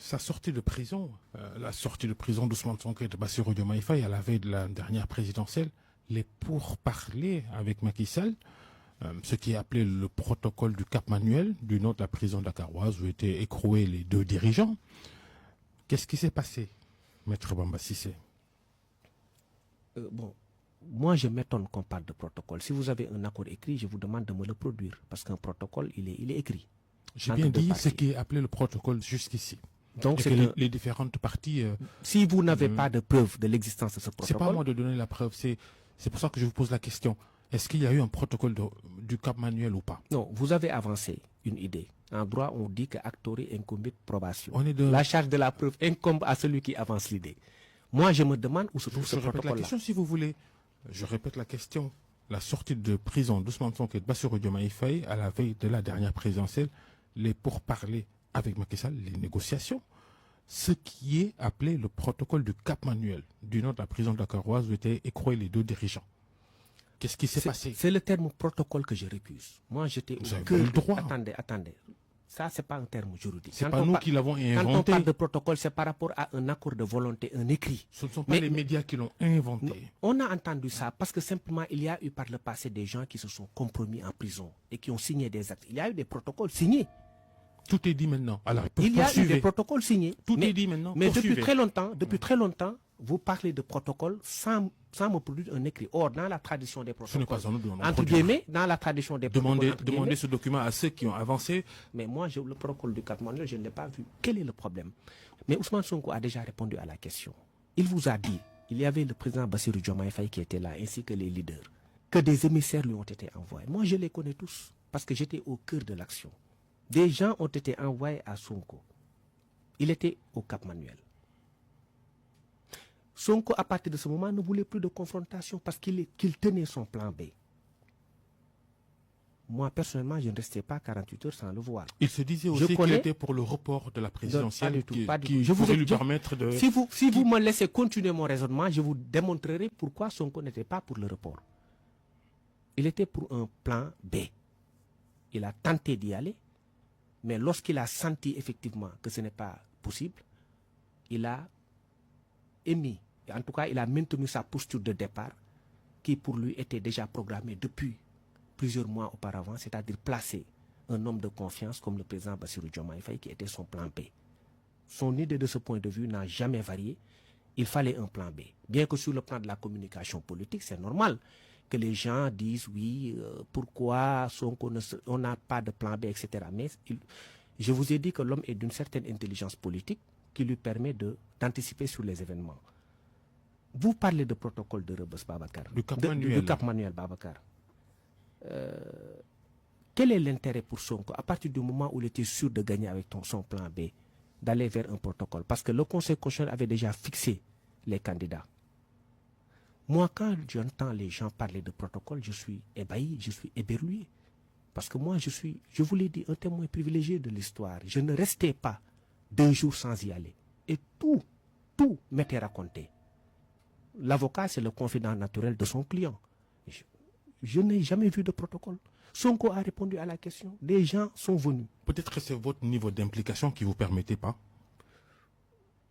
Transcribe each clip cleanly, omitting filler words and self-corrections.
sa sortie de prison, la sortie de prison d'Ousmane Sonko et de Bassirou Diomaye Faye à la veille de la dernière présidentielle, les pourparlers avec Macky Sall, ce qui est appelé le protocole du Cap Manuel, du nom de la prison dakaroise où étaient écroués les deux dirigeants. Qu'est-ce qui s'est passé, Maître Bamba Cissé? Bon, moi je m'étonne qu'on parle de protocole. Si vous avez un accord écrit, je vous demande de me le produire, parce qu'un protocole, il est écrit. J'ai bien dit ce qui est appelé le protocole jusqu'ici. Donc les différentes parties... si vous n'avez pas de preuve de l'existence de ce protocole... C'est pas à moi de donner la preuve, c'est pour ça que je vous pose la question. Est-ce qu'il y a eu un protocole du Cap Manuel ou pas? Non, vous avez avancé une idée. En droit, on dit que actori incumbit probation. La charge de la preuve incombe à celui qui avance l'idée. Moi, je me demande où se trouve ce protocole-là. Je répète la question si vous voulez. Je répète la question. La sortie de prison d'Ousmane Sonko et de Bassirou Diomaye Faye à la veille de la dernière présidentielle, les pourparlers avec Macky Sall, les négociations, ce qui est appelé le protocole du Cap Manuel, du nom de la prison dakaroise où étaient écroués les deux dirigeants. Qu'est-ce qui s'est passé? C'est le terme protocole que je récuse. Moi, j'étais au cœur. Le droit. Attendez. Ça, c'est pas un terme juridique. C'est pas nous qui l'avons inventé. Quand on parle de protocole, c'est par rapport à un accord de volonté, un écrit. Ce ne sont pas les médias qui l'ont inventé. On a entendu ça parce que simplement, il y a eu par le passé des gens qui se sont compromis en prison et qui ont signé des actes. Il y a eu des protocoles signés. Tout est dit maintenant. Alors, il y a eu des protocoles signés. Tout est dit maintenant. Mais depuis très longtemps, vous parlez de protocole sans me produire un écrit. Or, dans la tradition des protocoles, ce n'est pas en nous entre guillemets, dans la tradition des protocoles, demandez ce document à ceux qui ont avancé. Mais moi, le protocole du Cap Manuel, je ne l'ai pas vu. Quel est le problème? Mais Ousmane Sonko a déjà répondu à la question. Il vous a dit, il y avait le président Bassirou Diomaye Faye qui était là, ainsi que les leaders, que des émissaires lui ont été envoyés. Moi, je les connais tous, parce que j'étais au cœur de l'action. Des gens ont été envoyés à Sonko. Il était au Cap Manuel. Sonko, à partir de ce moment, ne voulait plus de confrontation parce qu'il tenait son plan B. Moi, personnellement, je ne restais pas 48 heures sans le voir. Il se disait aussi qu'il était pour le report de la présidentielle qui pourrait lui permettre de... Si vous me laissez continuer mon raisonnement, je vous démontrerai pourquoi Sonko n'était pas pour le report. Il était pour un plan B. Il a tenté d'y aller, mais lorsqu'il a senti effectivement que ce n'est pas possible, il a émis, en tout cas il a maintenu sa posture de départ qui pour lui était déjà programmée depuis plusieurs mois auparavant, c'est-à-dire placer un homme de confiance comme le président Bassirou Diomaye Faye qui était son plan B. Son idée de ce point de vue n'a jamais varié, il fallait un plan B. Bien que sur le plan de la communication politique, c'est normal que les gens disent oui, pourquoi on n'a pas de plan B, etc. Mais je vous ai dit que l'homme est d'une certaine intelligence politique qui lui permet d'anticiper sur les événements. Vous parlez de protocole de Rebeuss Babacar, du Cap Manuel Babacar. Quel est l'intérêt pour Sonko, à partir du moment où il était sûr de gagner avec son plan B, d'aller vers un protocole? Parce que le Conseil constitutionnel avait déjà fixé les candidats. Moi, quand j'entends les gens parler de protocole, je suis ébahi, je suis éberlué. Parce que moi, je vous l'ai dit, un témoin privilégié de l'histoire. Je ne restais pas 2 jours sans y aller. Et tout m'était raconté. L'avocat, c'est le confident naturel de son client. Je n'ai jamais vu de protocole. Sonko a répondu à la question. Des gens sont venus. Peut-être que c'est votre niveau d'implication qui ne vous permettait pas.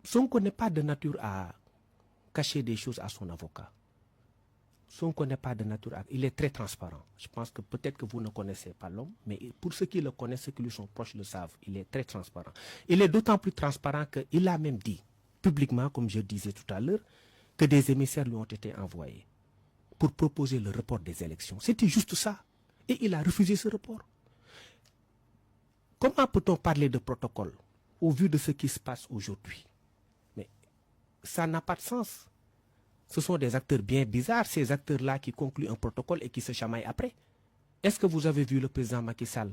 Sonko n'est pas de nature à cacher des choses à son avocat. Sonko n'est pas de nature à... Il est très transparent. Je pense que peut-être que vous ne connaissez pas l'homme, mais pour ceux qui le connaissent, ceux qui lui sont proches le savent. Il est très transparent. Il est d'autant plus transparent qu'il a même dit, publiquement, comme je disais tout à l'heure, que des émissaires lui ont été envoyés pour proposer le report des élections. C'était juste ça. Et il a refusé ce report. Comment peut-on parler de protocole au vu de ce qui se passe aujourd'hui? Mais ça n'a pas de sens. Ce sont des acteurs bien bizarres, ces acteurs-là qui concluent un protocole et qui se chamaillent après. Est-ce que vous avez vu le président Macky Sall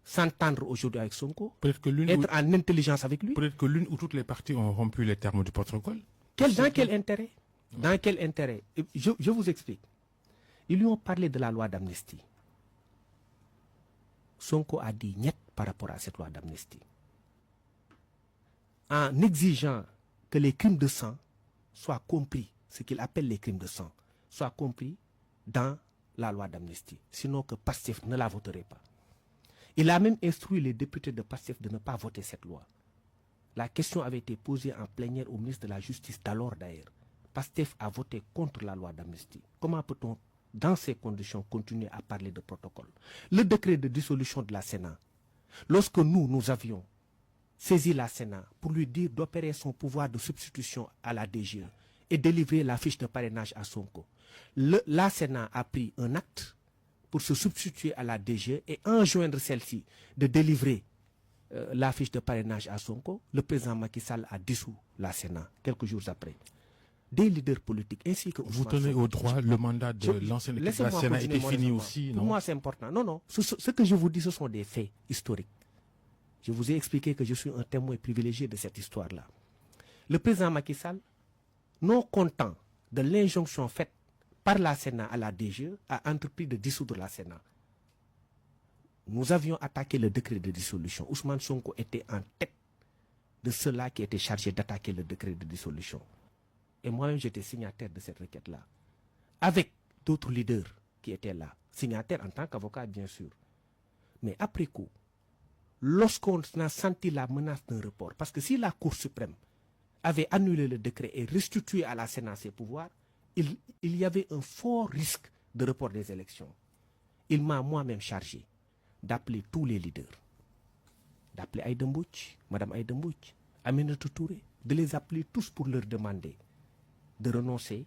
s'entendre aujourd'hui avec Sonko, être en intelligence avec lui? Peut-être que l'une ou toutes les parties ont rompu les termes du protocole. Dans quel intérêt? Dans quel intérêt? Je vous explique. Ils lui ont parlé de la loi d'amnistie. Sonko a dit niet par rapport à cette loi d'amnistie. En exigeant que les crimes de sang soient compris, ce qu'il appelle les crimes de sang, soient compris dans la loi d'amnistie. Sinon que Pastef ne la voterait pas. Il a même instruit les députés de Pastef de ne pas voter cette loi. La question avait été posée en plénière au ministre de la Justice d'alors d'ailleurs. PASTEF a voté contre la loi d'amnistie. Comment peut-on, dans ces conditions, continuer à parler de protocole? Le décret de dissolution de la Sénat, lorsque nous avions saisi la Sénat pour lui dire d'opérer son pouvoir de substitution à la DGE et délivrer la fiche de parrainage à Sonko, la Sénat a pris un acte pour se substituer à la DGE et enjoindre celle-ci de délivrer la fiche de parrainage à Sonko. Le président Macky Sall a dissous la Sénat quelques jours après. Des leaders politiques ainsi que... Vous tenez au droit, le mandat de l'ancienne équipe de la Sénat était fini aussi, non? Pour moi, c'est important. Non. Ce que je vous dis, ce sont des faits historiques. Je vous ai expliqué que je suis un témoin privilégié de cette histoire-là. Le président Macky Sall, non content de l'injonction faite par la Sénat à la DGE, a entrepris de dissoudre la Sénat. Nous avions attaqué le décret de dissolution. Ousmane Sonko était en tête de ceux-là qui étaient chargés d'attaquer le décret de dissolution. Et moi-même, j'étais signataire de cette requête-là. Avec d'autres leaders qui étaient là. Signataire en tant qu'avocat, bien sûr. Mais après coup, lorsqu'on a senti la menace d'un report, parce que si la Cour suprême avait annulé le décret et restitué à la Sénat ses pouvoirs, il y avait un fort risque de report des élections. Il m'a moi-même chargé d'appeler tous les leaders, d'appeler Aïda Mbouch, Madame Aïda Mbouch, Aminata Touré, de les appeler tous pour leur demander de renoncer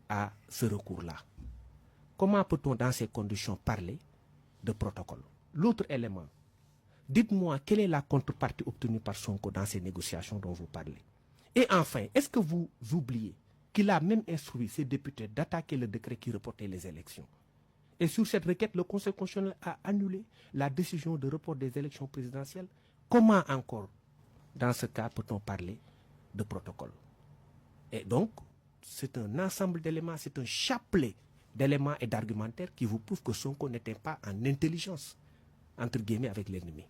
à ce recours-là. Comment peut-on dans ces conditions parler de protocole? L'autre élément, dites-moi quelle est la contrepartie obtenue par Sonko dans ces négociations dont vous parlez. Et enfin, est-ce que vous oubliez qu'il a même instruit ses députés d'attaquer le décret qui reportait les élections? Et sur cette requête, le Conseil constitutionnel a annulé la décision de report des élections présidentielles. Comment encore, dans ce cas, peut-on parler de protocole? Et donc, c'est un ensemble d'éléments, c'est un chapelet d'éléments et d'argumentaires qui vous prouvent que Sonko n'était pas en intelligence, entre guillemets, avec l'ennemi.